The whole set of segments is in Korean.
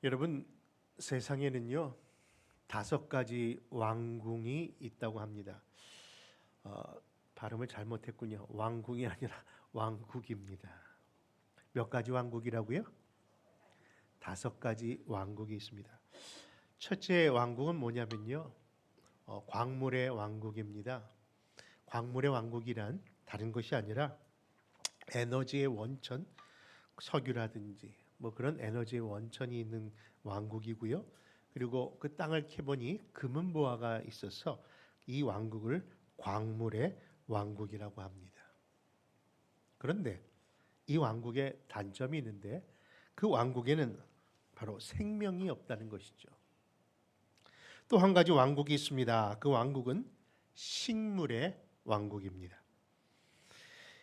여러분, 세상에는요 5가지 왕궁이 있다고 합니다. 발음을 잘못했군요. 왕궁이 아니라 왕국입니다. 몇 가지 왕국이라고요? 5가지 왕국이 있습니다. 첫째 왕국은 뭐냐면요, 광물의 왕국입니다. 광물의 왕국이란 다른 것이 아니라 에너지의 원천, 석유라든지 뭐 그런 에너지의 원천이 있는 왕국이고요. 그리고 그 땅을 캐보니 금은 보화가 있어서 이 왕국을 광물의 왕국이라고 합니다. 그런데 이 왕국에 단점이 있는데 그 왕국에는 바로 생명이 없다는 것이죠. 또 한 가지 왕국이 있습니다. 그 왕국은 식물의 왕국입니다.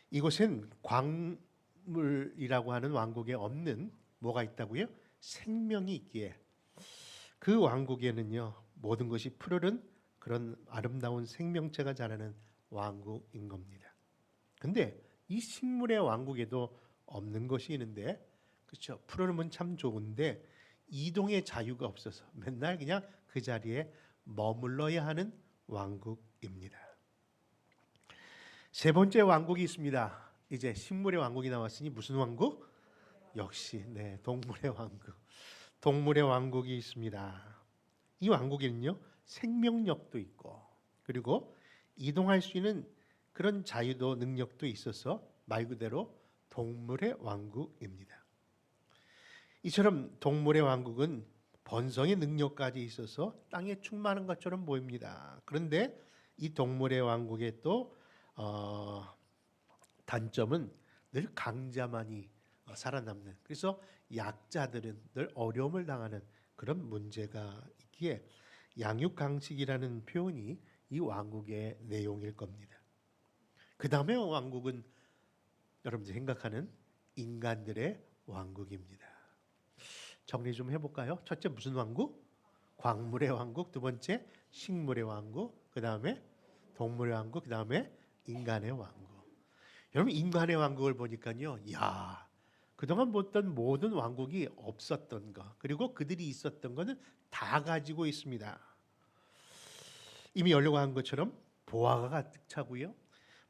이곳엔 광물이라고 하는 왕국에 없는 뭐가 있다고요? 생명이 있기에 그 왕국에는요 모든 것이 푸르른 그런 아름다운 생명체가 자라는 왕국인 겁니다. 근데 이 식물의 왕국에도 없는 것이 있는데, 그렇죠? 푸르름은 참 좋은데 이동의 자유가 없어서 맨날 그냥 그 자리에 머물러야 하는 왕국입니다. 세 번째 왕국이 있습니다. 이제 식물의 왕국이 나왔으니 무슨 왕국? 역시 동물의 왕국. 동물의 왕국이 있습니다. 이 왕국에는요 생명력도 있고 그리고 이동할 수 있는 그런 자유도 능력도 있어서 말 그대로 동물의 왕국입니다. 이처럼 동물의 왕국은 번성의 능력까지 있어서 땅에 충만한 것처럼 보입니다. 그런데 이 동물의 왕국의 또 단점은 늘 강자만이 살아남는, 그래서 약자들은 늘 어려움을 당하는 그런 문제가 있기에 양육강식이라는 표현이 이 왕국의 내용일 겁니다. 그 다음에 왕국은 여러분들이 생각하는 인간들의 왕국입니다. 정리 좀 해볼까요? 첫째 무슨 왕국? 광물의 왕국. 두 번째 식물의 왕국. 그 다음에 동물의 왕국. 그 다음에 인간의 왕국. 여러분, 인간의 왕국을 보니까요, 그동안 보던 모든 왕국이 없었던 것, 그리고 그들이 있었던 것은 다 가지고 있습니다. 이미 연료가 한 것처럼 보화가 가득 차고요,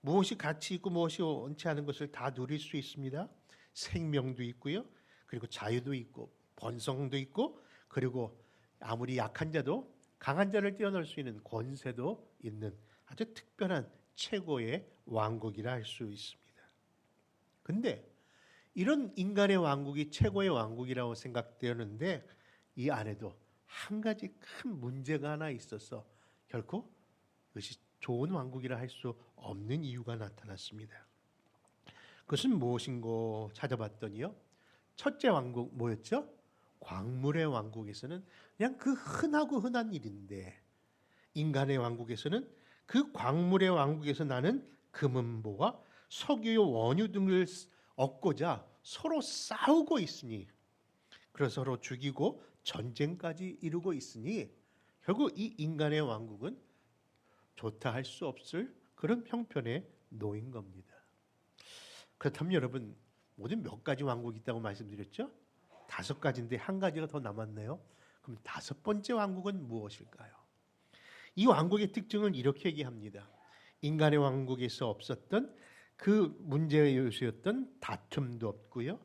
무엇이 가치 있고 무엇이 원치 않은 것을 다 누릴 수 있습니다. 생명도 있고요, 그리고 자유도 있고 번성도 있고, 그리고 아무리 약한 자도 강한 자를 뛰어넘을 수 있는 권세도 있는 아주 특별한 최고의 왕국이라 할 수 있습니다. 근데 이런 인간의 왕국이 최고의 왕국이라고 생각되었는데 이 안에도 한 가지 큰 문제가 하나 있어서 결코 이것이 좋은 왕국이라 할 수 없는 이유가 나타났습니다. 그것은 무엇인고 찾아봤더니요, 첫째 왕국 뭐였죠? 광물의 왕국에서는 그냥 그 흔하고 흔한 일인데, 인간의 왕국에서는 그 광물의 왕국에서 나는 금은보와 석유의 원유 등을 얻고자 서로 싸우고 있으니, 그래서 서로 죽이고 전쟁까지 이루고 있으니 결국 이 인간의 왕국은 좋다 할 수 없을 그런 형편에 놓인 겁니다. 그렇다면 여러분, 모두 몇 가지 왕국이 있다고 말씀드렸죠? 5가지인데 한 가지가 더 남았네요. 그럼 5번째 왕국은 무엇일까요? 이 왕국의 특징을 이렇게 얘기합니다. 인간의 왕국에서 없었던 그 문제의 요소였던 다툼도 없고요,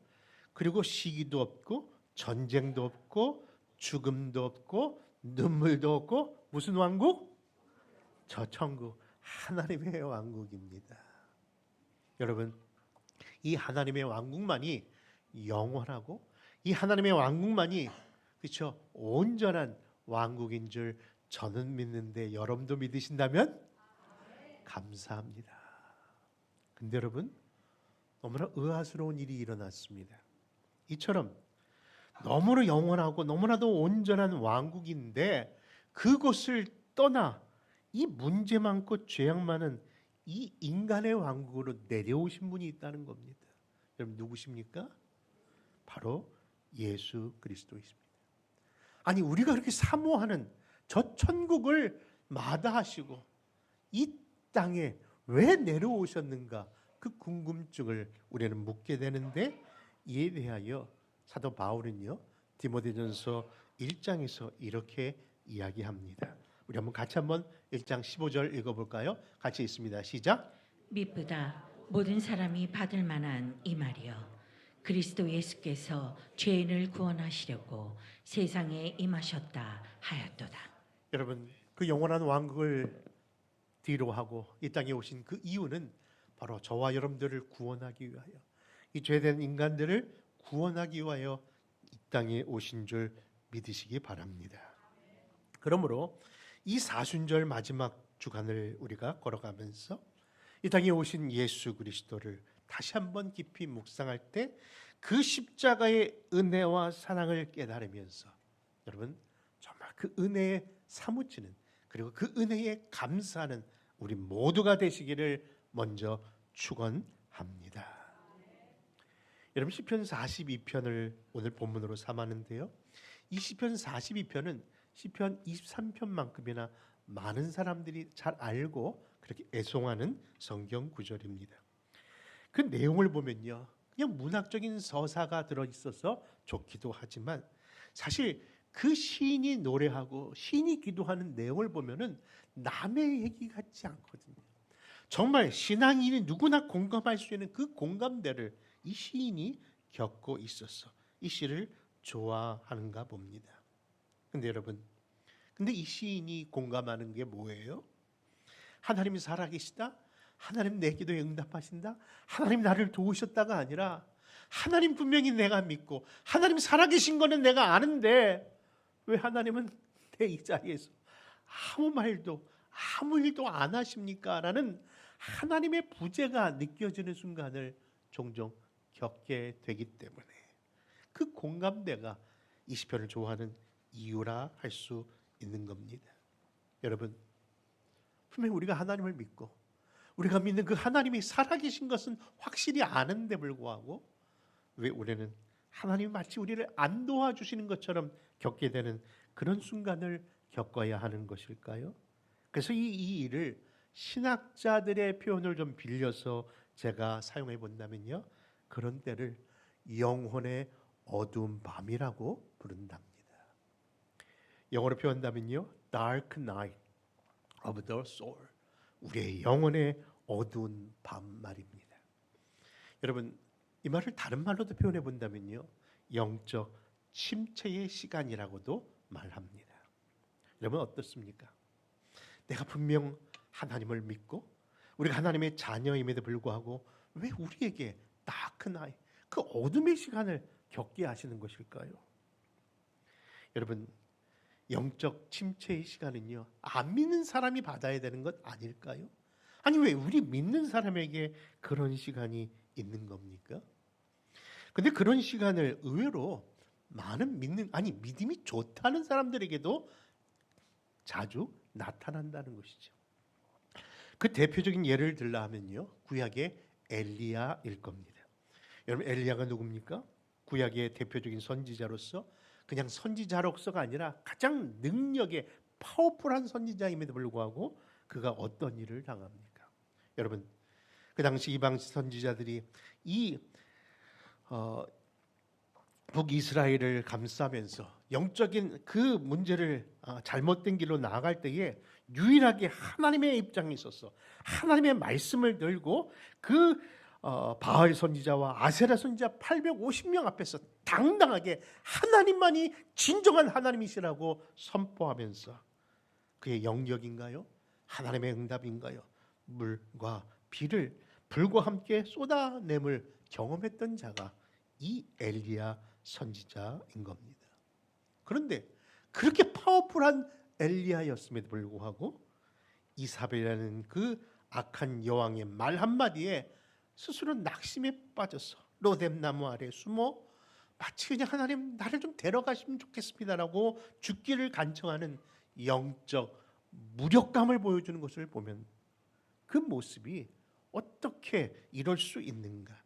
그리고 시기도 없고 전쟁도 없고 죽음도 없고 눈물도 없고, 무슨 왕국? 저 천국, 하나님의 왕국입니다. 여러분, 이 하나님의 왕국만이 영원하고 이 하나님의 왕국만이, 그렇죠, 온전한 왕국인 줄 저는 믿는데 여러분도 믿으신다면 감사합니다. 근데 여러분, 너무나 의아스러운 일이 일어났습니다. 이처럼 너무나 영원하고 너무나도 온전한 왕국인데 그곳을 떠나 이 문제 많고 죄악 많은 이 인간의 왕국으로 내려오신 분이 있다는 겁니다. 여러분, 누구십니까? 바로 예수 그리스도이십니다. 아니, 우리가 그렇게 사모하는 저 천국을 마다하시고 이 땅에 왜 내려오셨는가, 그 궁금증을 우리는 묻게 되는데, 이에 대하여 사도 바울은요 디모데전서 1장에서 이렇게 이야기합니다. 우리 같이 한번 1장 15절 읽어볼까요? 같이 있습니다. 시작. 미쁘다 모든 사람이 받을 만한 이 말이여 그리스도 예수께서 죄인을 구원하시려고 세상에 임하셨다 하였도다. 여러분, 그 영원한 왕국을 뒤로 하고 이 땅에 오신 그 이유는 바로 저와 여러분들을 구원하기 위하여, 이 죄된 인간들을 구원하기 위하여 이 땅에 오신 줄 믿으시기 바랍니다. 그러므로 이 사순절 마지막 주간을 우리가 걸어가면서 이 땅에 오신 예수 그리스도를 다시 한번 깊이 묵상할 때 그 십자가의 은혜와 사랑을 깨달으면서 여러분 정말 그 은혜에 사무치는, 그리고 그 은혜에 감사하는 우리 모두가 되시기를 먼저 축원합니다. 여러분, 시편 42편을 오늘 본문으로 삼았는데요, 이 시편 42편은 시편 23편만큼이나 많은 사람들이 잘 알고 그렇게 애송하는 성경 구절입니다. 그 내용을 보면요, 그냥 문학적인 서사가 들어있어서 좋기도 하지만 사실 그 시인이 노래하고 시인이 기도하는 내용을 보면은 남의 얘기 같지 않거든요. 정말 신앙인이 누구나 공감할 수 있는 그 공감대를 이 시인이 겪고 있어서 이 시를 좋아하는가 봅니다. 근데 여러분, 근데 이 시인이 공감하는 게 뭐예요? 하나님이 살아계시다? 하나님 내 기도에 응답하신다? 하나님 나를 도우셨다가 아니라 하나님 분명히 내가 믿고 하나님 살아계신 거는 내가 아는데 왜 하나님은 내 이 자리에서 아무 말도 아무 일도 안 하십니까? 라는 하나님의 부재가 느껴지는 순간을 종종 겪게 되기 때문에 그 공감대가 이 시편을 좋아하는 이유라 할 수 있는 겁니다. 여러분, 분명히 우리가 하나님을 믿고 우리가 믿는 그 하나님이 살아계신 것은 확실히 아는데 불구하고 왜 우리는 하나님이 마치 우리를 안 도와주시는 것처럼 겪게 되는 그런 순간을 겪어야 하는 것일까요? 그래서 이 일을 신학자들의 표현을 좀 빌려서 제가 사용해 본다면요, 그런 때를 영혼의 어두운 밤이라고 부른답니다. 영어로 표현한다면요, Dark Night of the Soul, 우리의 영혼의 어두운 밤 말입니다. 여러분, 이 말을 다른 말로도 표현해 본다면요, 영적 침체의 시간이라고도 말합니다. 여러분 어떻습니까? 내가 분명 하나님을 믿고 우리가 하나님의 자녀임에도 불구하고 왜 우리에게 다크 나잇, 그 어둠의 시간을 겪게 하시는 것일까요? 여러분, 영적 침체의 시간은요, 안 믿는 사람이 받아야 되는 것 아닐까요? 아니 왜 우리 믿는 사람에게 그런 시간이 있는 겁니까? 근데 그런 시간을 의외로 많은 믿음이 좋다는 사람들에게도 자주 나타난다는 것이죠. 그 대표적인 예를 들라 하면요, 구약의 엘리야일 겁니다. 여러분, 엘리야가 누굽니까? 구약의 대표적인 선지자로서 그냥 선지자로서가 아니라 가장 능력의 파워풀한 선지자임에도 불구하고 그가 어떤 일을 당합니까? 여러분, 그 당시 이방 선지자들이 이 북이스라엘을 감싸면서 영적인 그 문제를 잘못된 길로 나아갈 때에 유일하게 하나님의 입장에 있어서 하나님의 말씀을 들고 그 바알 선지자와 아세라 선지자 850명 앞에서 당당하게 하나님만이 진정한 하나님이시라고 선포하면서 그의 영역인가요? 하나님의 응답인가요? 물과 비를 불과 함께 쏟아냄을 경험했던 자가 이 엘리야 선지자인 겁니다. 그런데 그렇게 파워풀한 엘리야였음에도 불구하고 이사벨이라는 그 악한 여왕의 말 한마디에 스스로 낙심에 빠져서 로뎀나무 아래 숨어 마치 그냥 하나님 나를 좀 데려가시면 좋겠습니다라고 죽기를 간청하는 영적 무력감을 보여주는 것을 보면 그 모습이 어떻게 이럴 수 있는가?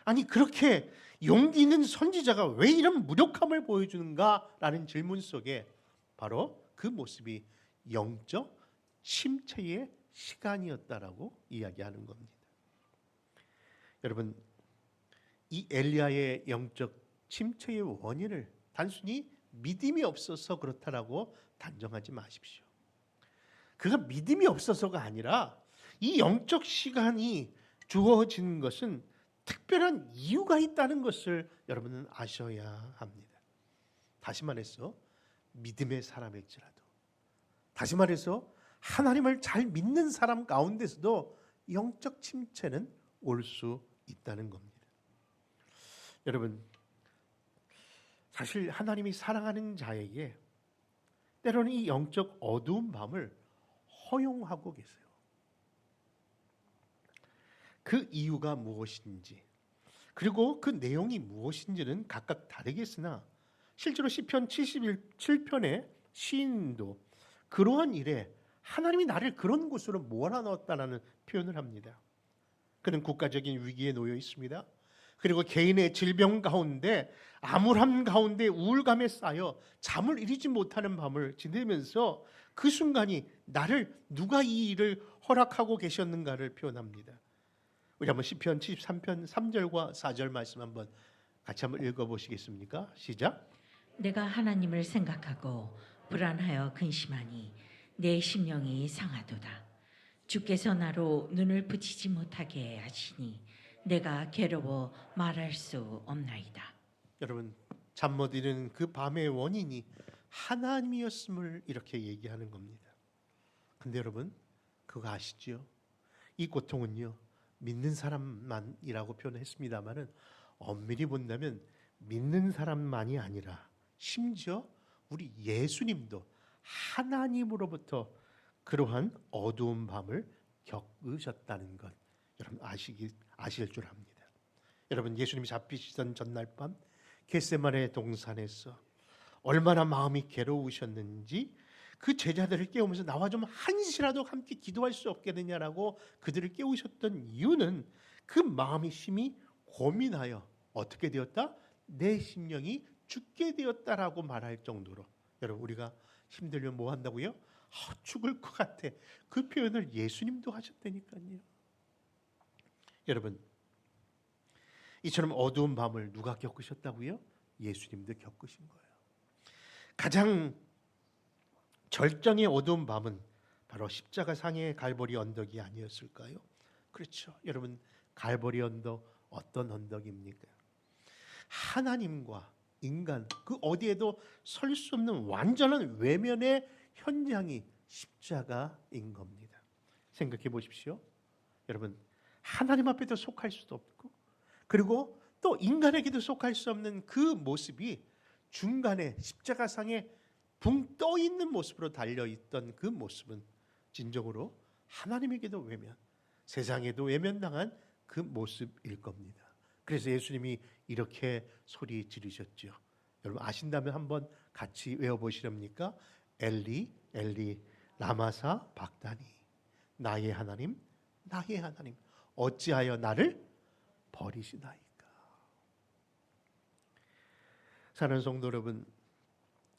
아니 그렇게 용기 있는 선지자가 왜 이런 무력함을 보여주는가라는 질문 속에 바로 그 모습이 영적 침체의 시간이었다라고 이야기하는 겁니다. 여러분, 이 엘리야의 영적 침체의 원인을 단순히 믿음이 없어서 그렇다라고 단정하지 마십시오. 그가 믿음이 없어서가 아니라 이 영적 시간이 주어진 것은 특별한 이유가 있다는 것을 여러분은 아셔야 합니다. 다시 말해서 믿음의 사람일지라도, 다시 말해서 하나님을 잘 믿는 사람 가운데서도 영적 침체는 올 수 있다는 겁니다. 여러분, 사실 하나님이 사랑하는 자에게 때로는 이 영적 어두운 밤을 허용하고 계세요. 그 이유가 무엇인지, 그리고 그 내용이 무엇인지는 각각 다르겠으나 실제로 시편 77편의 시인도 그러한 일에 하나님이 나를 그런 곳으로 몰아넣었다라는 표현을 합니다. 그는 국가적인 위기에 놓여 있습니다. 그리고 개인의 질병 가운데, 암울함 가운데 우울감에 쌓여 잠을 이루지 못하는 밤을 지내면서 그 순간이 나를 누가 이 일을 허락하고 계셨는가를 표현합니다. 우리 한번 시편 73편 3절과 4절 말씀 한번 같이 한번 읽어보시겠습니까? 시작. 내가 하나님을 생각하고 불안하여 근심하니 내 심령이 상하도다. 주께서 나로 눈을 붙이지 못하게 하시니 내가 괴로워 말할 수 없나이다. 여러분, 잠 못 이루는 그 밤의 원인이 하나님이었음을 이렇게 얘기하는 겁니다. 근데 여러분, 그거 아시죠? 이 고통은요, 믿는 사람만이라고 표현했습니다마는 엄밀히 본다면 믿는 사람만이 아니라 심지어 우리 예수님도 하나님으로부터 그러한 어두운 밤을 겪으셨다는 것 여러분 아실 줄 압니다. 여러분, 예수님이 잡히시던 전날 밤 겟세마네 동산에서 얼마나 마음이 괴로우셨는지 그 제자들을 깨우면서 나와 좀 한시라도 함께 기도할 수 없겠느냐라고 그들을 깨우셨던 이유는 그 마음이 심히 고민하여 어떻게 되었다? 내 심령이 죽게 되었다라고 말할 정도로. 여러분, 우리가 힘들면 뭐 한다고요? 죽을 것 같아. 그 표현을 예수님도 하셨다니까요. 여러분, 이처럼 어두운 밤을 누가 겪으셨다고요? 예수님도 겪으신 거예요. 가장 절정의 어두운 밤은 바로 십자가 상의 갈보리 언덕이 아니었을까요? 그렇죠. 여러분, 갈보리 언덕 어떤 언덕입니까? 하나님과 인간 그 어디에도 설 수 없는 완전한 외면의 현장이 십자가인 겁니다. 생각해 보십시오. 여러분, 하나님 앞에도 속할 수도 없고 그리고 또 인간에게도 속할 수 없는 그 모습이 중간에 십자가상에 붕 떠 있는 모습으로 달려 있던 그 모습은 진정으로 하나님에게도 외면, 세상에도 외면당한 그 모습일 겁니다. 그래서 예수님이 이렇게 소리 지르셨죠. 여러분 아신다면 한번 같이 외워보시렵니까? 엘리 엘리 라마사 박다니, 나의 하나님 나의 하나님 어찌하여 나를 버리시나이까. 사랑하는 성도 여러분,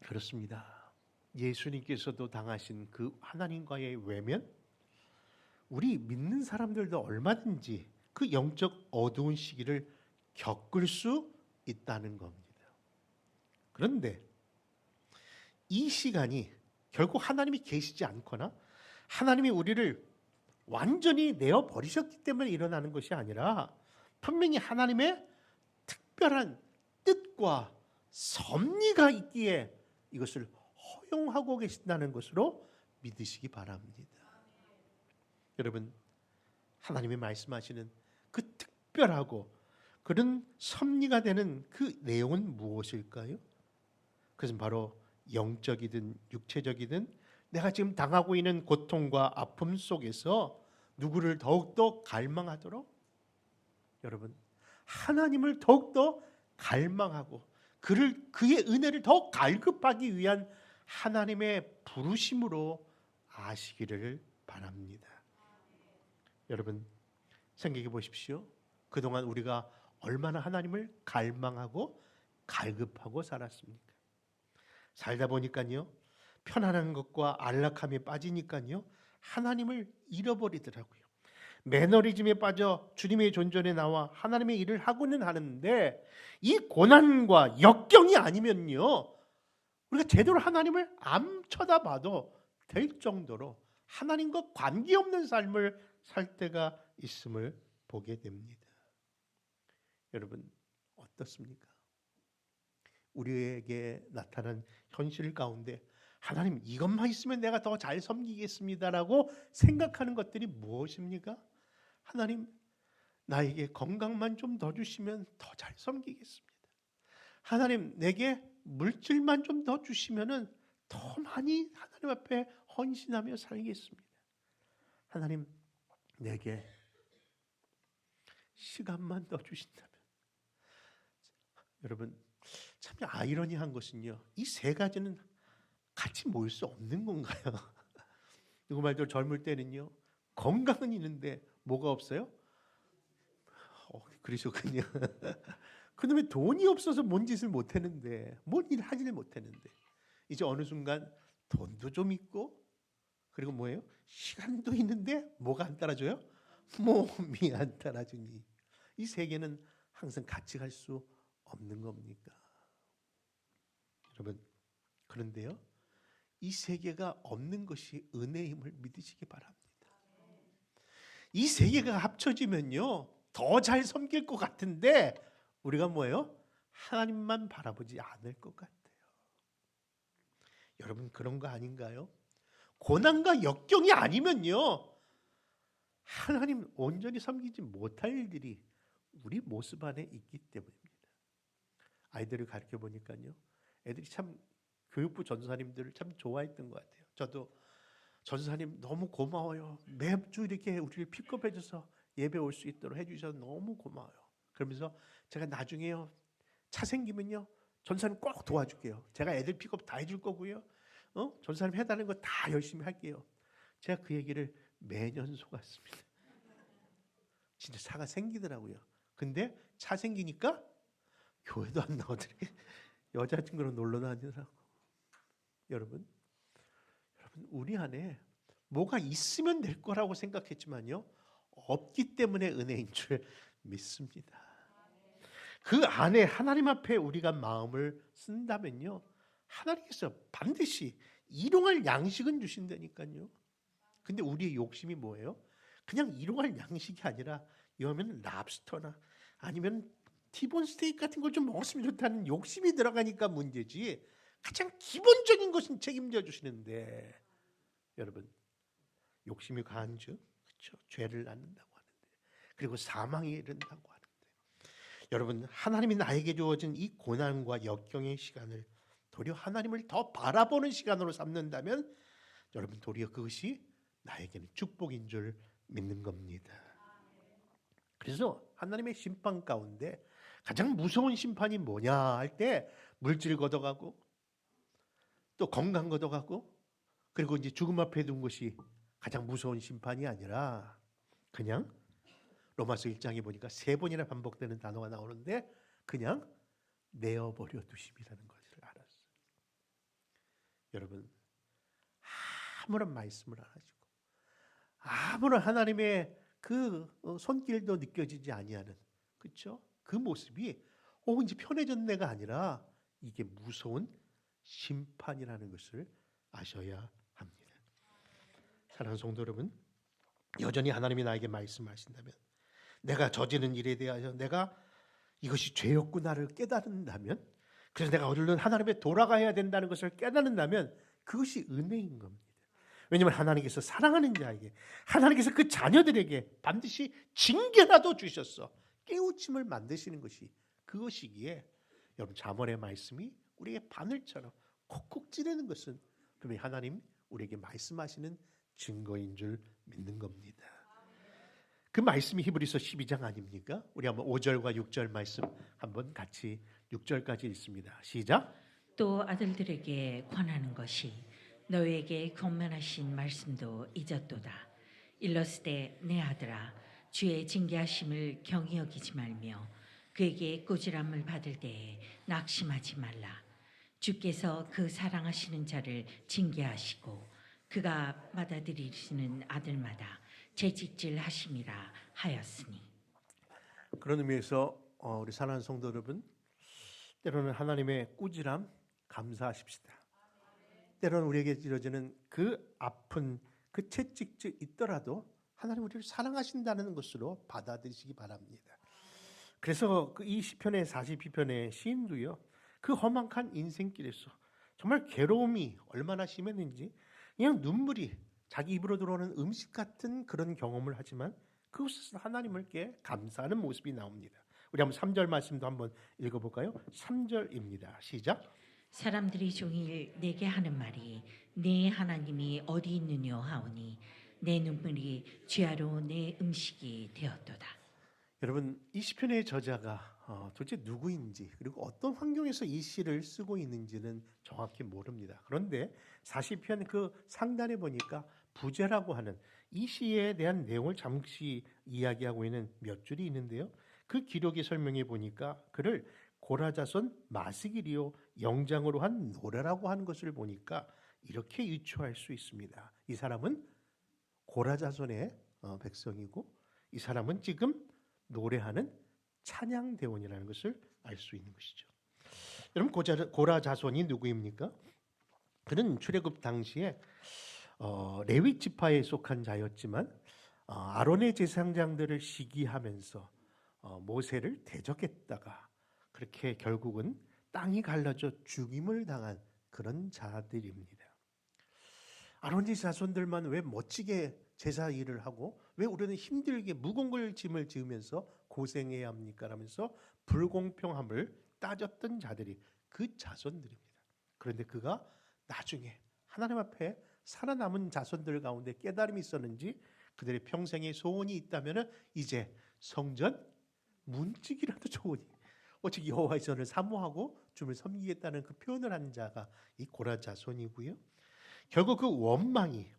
그렇습니다. 예수님께서도 당하신 그 하나님과의 외면, 우리 믿는 사람들도 얼마든지 그 영적 어두운 시기를 겪을 수 있다는 겁니다. 그런데 이 시간이 결국 하나님이 계시지 않거나 하나님이 우리를 완전히 내어버리셨기 때문에 일어나는 것이 아니라 분명히 하나님의 특별한 뜻과 섭리가 있기에 이것을 허용하고 계신다는 것으로 믿으시기 바랍니다. 여러분, 하나님이 말씀하시는 그 특별하고 그런 섭리가 되는 그 내용은 무엇일까요? 그것은 바로 영적이든 육체적이든 내가 지금 당하고 있는 고통과 아픔 속에서 누구를 더욱더 갈망하도록, 여러분 하나님을 더욱더 갈망하고 그의 은혜를 더 갈급하기 위한 하나님의 부르심으로 아시기를 바랍니다. 여러분 생각해 보십시오. 그동안 우리가 얼마나 하나님을 갈망하고 갈급하고 살았습니까? 살다 보니까요, 편안한 것과 안락함에 빠지니까요, 하나님을 잃어버리더라고요. 매너리즘에 빠져 주님의 존전에 나와 하나님의 일을 하고는 하는데 이 고난과 역경이 아니면요 우리가 제대로 하나님을 안 쳐다봐도 될 정도로 하나님과 관계없는 삶을 살 때가 있음을 보게 됩니다. 여러분 어떻습니까? 우리에게 나타난 현실 가운데 하나님 이것만 있으면 내가 더 잘 섬기겠습니다라고 생각하는 것들이 무엇입니까? 하나님 나에게 건강만 좀 더 주시면 더 잘 섬기겠습니다. 하나님 내게 물질만 좀 더 주시면은 더 많이 하나님 앞에 헌신하며 살겠습니다. 하나님 내게 시간만 더 주신다면. 여러분 참 아이러니한 것은요 이 세 가지는 같이 모일 수 없는 건가요? 누구 말대로 젊을 때는요 건강은 있는데 뭐가 없어요? 그러셨군요. 그놈의 돈이 없어서 뭔 짓을 못했는데 뭔 일 하지를 못했는데 이제 어느 순간 돈도 좀 있고 그리고 뭐예요? 시간도 있는데 뭐가 안 따라줘요? 몸이 안 따라주니 이 세 개는 항상 같이 갈 수 없는 겁니까? 여러분 그런데요 이 세 개가 없는 것이 은혜임을 믿으시기 바랍니다. 이 세 개가 합쳐지면요 더 잘 섬길 것 같은데 우리가 뭐예요? 하나님만 바라보지 않을 것 같아요. 여러분 그런 거 아닌가요? 고난과 역경이 아니면요 하나님 온전히 섬기지 못할 일들이 우리 모습 안에 있기 때문입니다. 아이들을 가르쳐 보니까요 애들이 참 교육부 전도사님들을 참 좋아했던 것 같아요. 저도 전도사님 너무 고마워요. 매주 이렇게 우리를 픽업해줘서 예배 올 수 있도록 해주셔서 너무 고마워요. 그러면서 제가 나중에요 차 생기면요 전도사님 꼭 도와줄게요. 제가 애들 픽업 다 해줄 거고요. 전도사님 해달라는 거 다 열심히 할게요. 제가 그 얘기를 매년 속았습니다. 진짜 차가 생기더라고요. 근데 차 생기니까 교회도 안 나오더래. 여자친구랑 놀러 다니더라고. 여러분 우리 안에 뭐가 있으면 될 거라고 생각했지만요 없기 때문에 은혜인 줄 믿습니다. 그 안에 하나님 앞에 우리가 마음을 쓴다면요 하나님께서 반드시 일용할 양식은 주신다니까요. 근데 우리의 욕심이 뭐예요? 그냥 일용할 양식이 아니라 이러면 랍스터나 아니면 티본 스테이크 같은 걸 좀 먹었으면 좋다는 욕심이 들어가니까 문제지 가장 기본적인 것은 책임져 주시는데 여러분 욕심이 가한즉 그렇죠? 죄를 낳는다고 하는데 그리고 사망에 이른다고 하는데 여러분 하나님이 나에게 주어진 이 고난과 역경의 시간을 도리어 하나님을 더 바라보는 시간으로 삼는다면 여러분 도리어 그것이 나에게는 축복인 줄 믿는 겁니다. 그래서 하나님의 심판 가운데 가장 무서운 심판이 뭐냐 할 때 물질 걷어가고 또 건강 걷어가고 그리고 이제 죽음 앞에 둔 것이 가장 무서운 심판이 아니라 그냥 로마서 1장에 보니까 3번이나 반복되는 단어가 나오는데 그냥 내어버려 두심이라는 것을 알았어요. 여러분 아무런 말씀을 안 하시고 아무런 하나님의 그 손길도 느껴지지 아니하는 그렇죠? 그 모습이 이제 편해졌네가 아니라 이게 무서운 심판이라는 것을 아셔야 합니다. 사랑하는 성도 여러분, 여전히 하나님이 나에게 말씀하신다면 내가 저지른 일에 대하여 내가 이것이 죄였구나를 깨닫는다면 그래서 내가 얼른 하나님에 돌아가야 된다는 것을 깨닫는다면 그것이 은혜인 겁니다. 왜냐하면 하나님께서 사랑하는 자에게 하나님께서 그 자녀들에게 반드시 징계라도 주셨어 깨우침을 만드시는 것이 그것이기에 여러분 잠언의 말씀이 우리에게 바늘처럼 콕콕 찌르는 것은 분명히 하나님 우리에게 말씀하시는 증거인 줄 믿는 겁니다. 그 말씀이 히브리서 12장 아닙니까? 우리 한번 5절과 6절 말씀 한번 같이 6절까지 읽습니다. 시작. 또 아들들에게 권하는 것이 너희에게 권면하신 말씀도 잊었도다. 일렀으되 내 아들아 주의 징계하심을 경히 여기지 말며 그에게 꾸지람을 받을 때에 낙심하지 말라. 주께서 그 사랑하시는 자를 징계하시고 그가 받아들이시는 아들마다 채찍질하심이라 하였으니 그런 의미에서 우리 사랑하는 성도 여러분, 때로는 하나님의 꾸지람 감사하십시다. 때로는 우리에게 이루어지는 그 아픈 그 채찍질 있더라도 하나님 우리를 사랑하신다는 것으로 받아들이시기 바랍니다. 그래서 이 시편의 42편의 시인도요, 그 험악한 인생길에서 정말 괴로움이 얼마나 심했는지 그냥 눈물이 자기 입으로 들어오는 음식 같은 그런 경험을 하지만 그것에서 하나님께 감사하는 모습이 나옵니다. 우리 한번 3절 말씀도 한번 읽어볼까요? 3절입니다. 시작. 사람들이 종일 내게 하는 말이 내 하나님이 어디 있느뇨 하오니 내 눈물이 쥐하로 내 음식이 되었도다. 여러분, 이 시편의 저자가 도대체 누구인지 그리고 어떤 환경에서 이 시를 쓰고 있는지는 정확히 모릅니다. 그런데 40편 그 상단에 보니까 부제라고 하는 이 시에 대한 내용을 잠시 이야기하고 있는 몇 줄이 있는데요. 그 기록의 설명에 보니까 그를 고라자손 마스기리오 영장으로 한 노래라고 하는 것을 보니까 이렇게 유추할 수 있습니다. 이 사람은 고라자손의 백성이고 이 사람은 지금 노래하는 찬양대원이라는 것을 알 수 있는 것이죠. 여러분, 고라자손이 누구입니까? 그는 출애굽 당시에 레위 지파에 속한 자였지만 아론의 제사장들을 시기하면서 모세를 대적했다가 그렇게 결국은 땅이 갈라져 죽임을 당한 그런 자들입니다. 아론의 자손들만 왜 멋지게 제사 일을 하고 왜 우리는 힘들게 무거운 걸 짐을 지으면서 고생해야 합니까? 라면서 불공평함을 따졌던 자들이 그 자손들입니다. 그런데 그가 나중에 하나님 앞에 살아남은 자손들 가운데 깨달음이 있었는지 그들의 평생의 소원이 있다면 이제 성전 문지기라도 좋으니 오직 여호와의 전을 사모하고 주를 섬기겠다는 그 표현을 한 자가 이 고라 자손이고요. 결국 그 원망이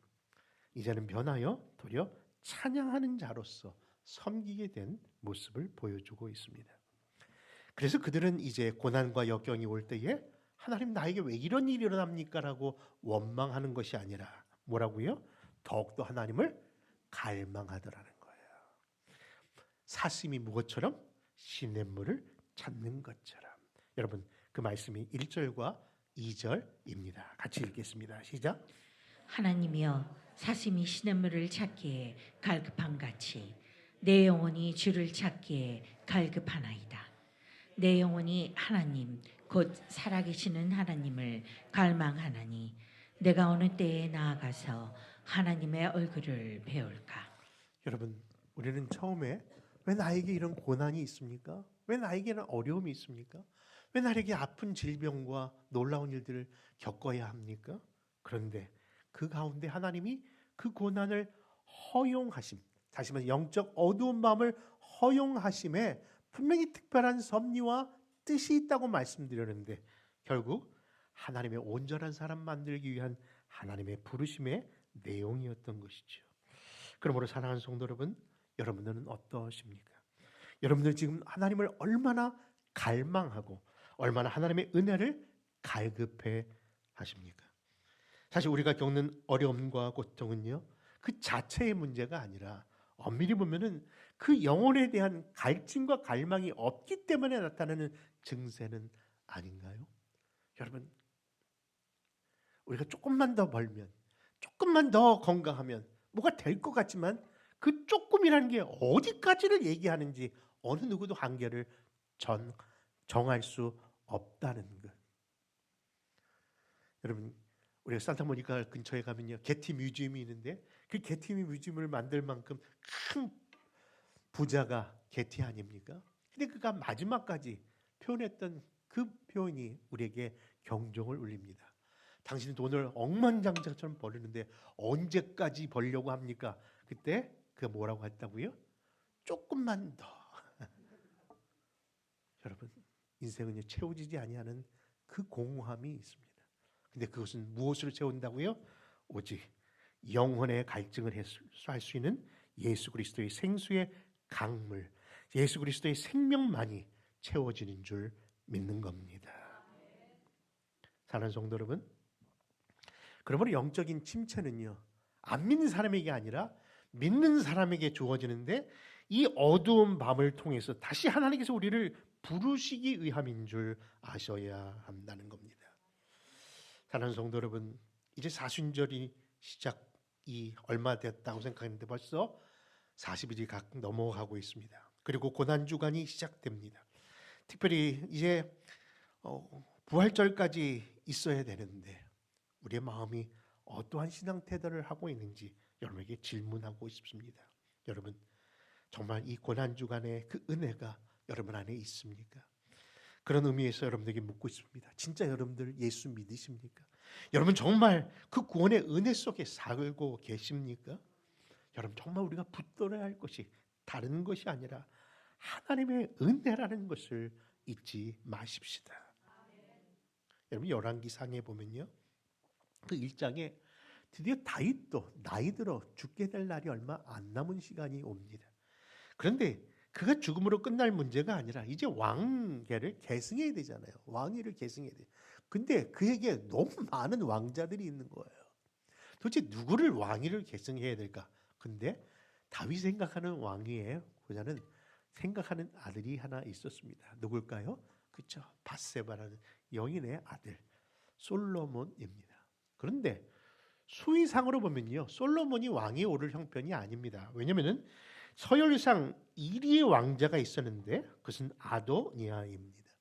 이제는 변하여 도리어 찬양하는 자로서 섬기게 된 모습을 보여주고 있습니다. 그래서 그들은 이제 고난과 역경이 올 때에 하나님 나에게 왜 이런 일이 일어납니까? 라고 원망하는 것이 아니라 뭐라고요? 더욱더 하나님을 갈망하더라는 거예요. 사슴이 무엇처럼 시냇물을 찾는 것처럼. 여러분, 그 말씀이 1절과 2절입니다. 같이 읽겠습니다. 시작. 하나님이여 사슴이 시냇물을 찾기에 갈급함 같이 내 영혼이 주를 찾기에 갈급하나이다. 내 영혼이 하나님 곧 살아계시는 하나님을 갈망하나니 내가 어느 때에 나아가서 하나님의 얼굴을 배울까. 여러분, 우리는 처음에 왜 나에게 이런 고난이 있습니까? 왜 나에게는 어려움이 있습니까? 왜 나에게 아픈 질병과 놀라운 일들을 겪어야 합니까? 그런데 그 가운데 하나님이 그 고난을 허용하심, 다시 말해서 영적 어두운 마음을 허용하심에 분명히 특별한 섭리와 뜻이 있다고 말씀드렸는데 결국 하나님의 온전한 사람 만들기 위한 하나님의 부르심의 내용이었던 것이죠. 그러므로 사랑하는 성도 여러분, 여러분들은 어떠십니까? 여러분들 지금 하나님을 얼마나 갈망하고 얼마나 하나님의 은혜를 갈급해 하십니까? 사실 우리가 겪는 어려움과 고통은요, 그 자체의 문제가 아니라 엄밀히 보면은 그 영혼에 대한 갈증과 갈망이 없기 때문에 나타나는 증세는 아닌가요? 여러분, 우리가 조금만 더 벌면, 조금만 더 건강하면 뭐가 될 것 같지만 그 조금이라는 게 어디까지를 얘기하는지 어느 누구도 한계를 정할 수 없다는 것. 여러분, 우리가 산타모니카 근처에 가면요, 게티 뮤지엄이 있는데 그 게티 뮤지엄을 만들 만큼 큰 부자가 게티 아닙니까? 근데 그가 마지막까지 표현했던 그 표현이 우리에게 경종을 울립니다. 당신은 돈을 억만장자처럼 벌리는데 언제까지 벌려고 합니까? 그때 그가 뭐라고 했다고요? 조금만 더. 여러분, 인생은 채워지지 아니하는 그 공허함이 있습니다. 근데 그것은 무엇으로 채운다고요? 오직 영혼의 갈증을 해소할 수 있는 예수 그리스도의 생수의 강물, 예수 그리스도의 생명만이 채워지는 줄 믿는 겁니다. 사랑하는 성도 여러분, 그러므로 영적인 침체는요, 안 믿는 사람에게 아니라 믿는 사람에게 주어지는데 이 어두운 밤을 통해서 다시 하나님께서 우리를 부르시기 위함인 줄 아셔야 한다는 겁니다. 사랑하는 성도 여러분, 이제 사순절이 시작이 얼마 됐다고 생각했는데 벌써 40일이 각 넘어가고 있습니다. 그리고 고난주간이 시작됩니다. 특별히 이제 부활절까지 있어야 되는데 우리의 마음이 어떠한 신앙 태도를 하고 있는지 여러분에게 질문하고 싶습니다. 여러분, 정말 이 고난주간의 그 은혜가 여러분 안에 있습니까? 그런 의미에서 여러분에게 묻고 싶습니다. 진짜 여러분들 예수 믿으십니까? 여러분 정말 그 구원의 은혜 속에 살고 계십니까? 여러분 정말 우리가 붙들어야 할 것이 다른 것이 아니라 하나님의 은혜라는 것을 잊지 마십시다. 여러분 열왕기상에 보면요, 그 1장에 드디어 다윗도 나이 들어 죽게 될 날이 얼마 안 남은 시간이 옵니다. 그런데 그가 죽음으로 끝날 문제가 아니라 이제 왕계를 계승해야 되잖아요. 왕위를 계승해야 돼요. 근데 그에게 너무 많은 왕자들이 있는 거예요. 도대체 누구를 왕위를 계승해야 될까? 근데 다윗이 생각하는 왕위의 보자는 생각하는 아들이 하나 있었습니다. 누굴까요? 그렇죠. 밧세바라는 여인의 아들 솔로몬입니다. 그런데 수위상으로 보면요, 솔로몬이 왕위에 오를 형편이 아닙니다. 왜냐하면 서열상 1위의 왕자가 있었는데 그것은 아도니아입니다.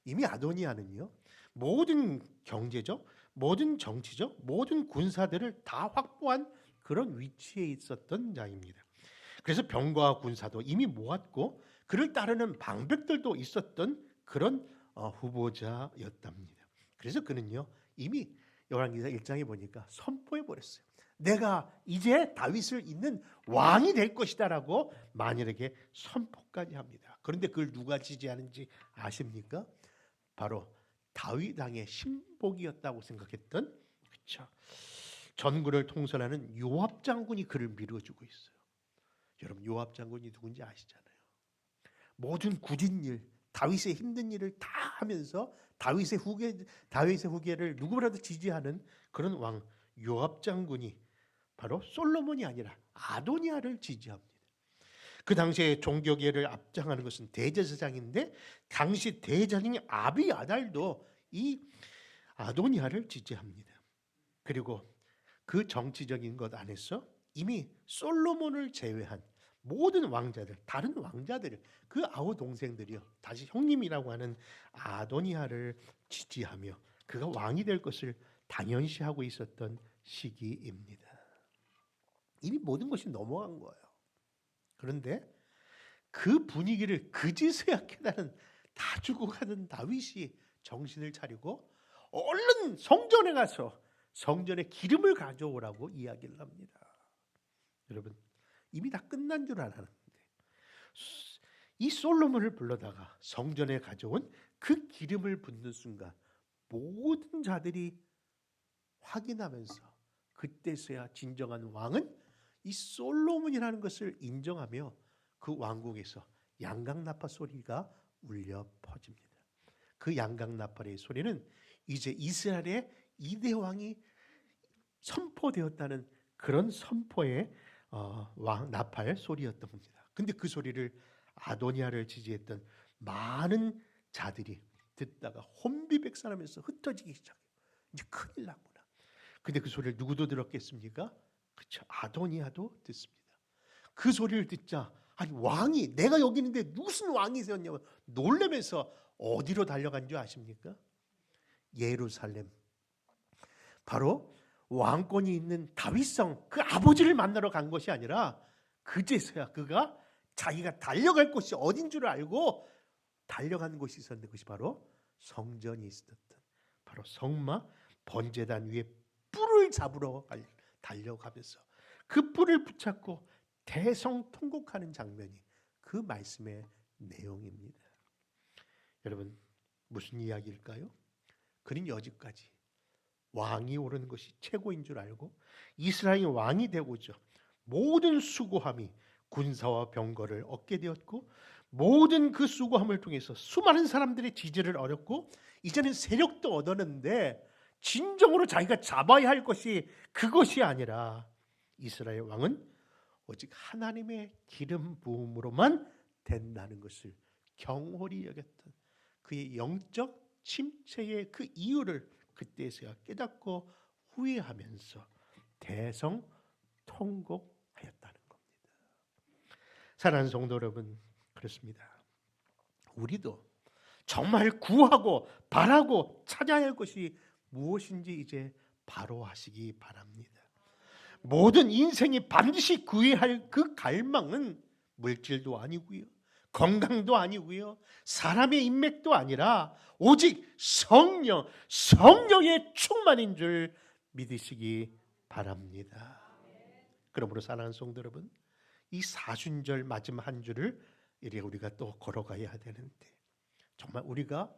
이미 아도니아는요, 모든 경제적, 모든 정치적, 모든 군사들을 다 확보한 그런 위치에 있었던 자입니다. 그래서 병과 군사도 이미 모았고 그를 따르는 방백들도 있었던 그런 후보자였답니다. 그래서 그는요, 이미 열왕기상 1장에 보니까 선포해 버렸어요. 내가 이제 다윗을 잇는 왕이 될 것이다라고 만일에게 선포까지 합니다. 그런데 그걸 누가 지지하는지 아십니까? 바로 다윗 왕의 신복이었다고 생각했던, 그렇죠, 전군을 통솔하는 요압 장군이 그를 밀어주고 있어요. 여러분 요압 장군이 누군지 아시잖아요. 모든 굳은 일, 다윗의 힘든 일을 다 하면서 다윗의 후계를 누구보다도 지지하는 그런 왕 요압 장군이 바로 솔로몬이 아니라 아도니아를 지지합니다. 그 당시에 종교계를 앞장하는 것은 대제사장인데 당시 대제사장인 아비아달도 이 아도니아를 지지합니다. 그리고 그 정치적인 것 안에서 이미 솔로몬을 제외한 모든 왕자들, 다른 왕자들, 그 아우 동생들이요, 다시 형님이라고 하는 아도니아를 지지하며 그가 왕이 될 것을 당연시하고 있었던 시기입니다. 이미 모든 것이 넘어간 거예요. 그런데 그 분위기를 그제서야 깨달은 다 죽어가는 다윗이 정신을 차리고 얼른 성전에 가서 성전에 기름을 가져오라고 이야기를 합니다. 여러분 이미 다 끝난 줄 알았는데 이 솔로몬을 불러다가 성전에 가져온 그 기름을 붓는 순간 모든 자들이 확인하면서 그때서야 진정한 왕은 이 솔로몬이라는 것을 인정하며 그 왕국에서 양강나팔 소리가 울려 퍼집니다. 그 양강나팔의 소리는 이제 이스라엘의 2대 왕이 선포되었다는 그런 선포의 나팔 소리였던 겁니다. 근데 그 소리를 아도니아를 지지했던 많은 자들이 듣다가 혼비백산하면서 흩어지기 시작해요. 이제 큰일 났구나. 근데 그 소리를 누구도 들었겠습니까? 그렇죠. 아도니아도 듣습니다. 그 소리를 듣자 아니 왕이 내가 여기 있는데 무슨 왕이 세웠냐고 놀라면서 어디로 달려간 줄 아십니까? 예루살렘. 바로 왕권이 있는 다윗성 그 아버지를 만나러 간 것이 아니라 그제서야 그가 자기가 달려갈 곳이 어딘 줄 알고 달려간 곳이 있었는데 그것이 바로 성전이 있었던 바로 성막 번제단 위에 뿔을 잡으러 달려가면서 그 뿔을 붙잡고 대성통곡하는 장면이 그 말씀의 내용입니다. 여러분 무슨 이야기일까요? 그는 여지까지 왕이 오르는 것이 최고인 줄 알고 이스라엘이 왕이 되고자 모든 수고함이 군사와 병거를 얻게 되었고 모든 그 수고함을 통해서 수많은 사람들의 지지를 얻었고 이제는 세력도 얻었는데 진정으로 자기가 잡아야 할 것이 그것이 아니라 이스라엘 왕은 오직 하나님의 기름 부음으로만 된다는 것을 경홀히 여겼던 그의 영적 침체의 그 이유를 그때서야 깨닫고 후회하면서 대성통곡하였다는 겁니다. 사랑하는 성도 여러분, 그렇습니다. 우리도 정말 구하고 바라고 찾아야 할 것이 무엇인지 이제 바로 하시기 바랍니다. 모든 인생이 반드시 구해야 할 그 갈망은 물질도 아니고요, 건강도 아니고요, 사람의 인맥도 아니라 오직 성령의 충만인 줄 믿으시기 바랍니다. 그러므로 사랑하는 성도 여러분, 이 사순절 마지막 한 주를 이제 우리가 또 걸어가야 되는데, 정말 우리가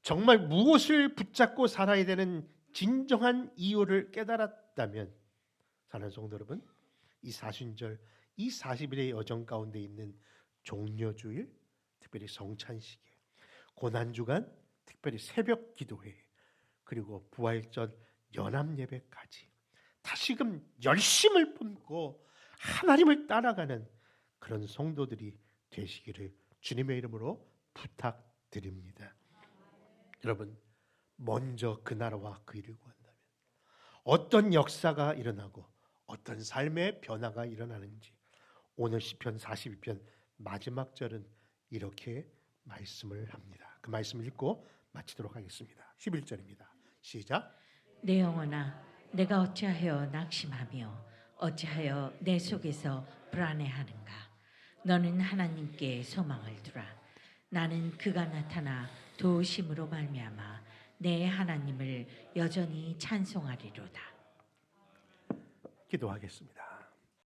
정말 무엇을 붙잡고 살아야 되는 진정한 이유를 깨달았다면, 사랑하는 성도 여러분, 이 사순절, 이 40일의 여정 가운데 있는 종려주일, 특별히 성찬식에, 고난주간, 특별히 새벽 기도회, 그리고 부활절 연합 예배까지 다시금 열심을 품고 하나님을 따라가는 그런 성도들이 되시기를 주님의 이름으로 부탁드립니다. 여러분, 먼저 그 나라와 그 일을 구한다면 어떤 역사가 일어나고 어떤 삶의 변화가 일어나는지 오늘 시편 42편 마지막 절은 이렇게 말씀을 합니다. 그 말씀을 읽고 마치도록 하겠습니다. 11절입니다. 시작. 내 영혼아, 내가 어찌하여 낙심하며 어찌하여 내 속에서 불안해하는가? 너는 하나님께 소망을 두라. 나는 그가 나타나 도우심으로 말미암아 내 하나님을 여전히 찬송하리로다. 기도하겠습니다.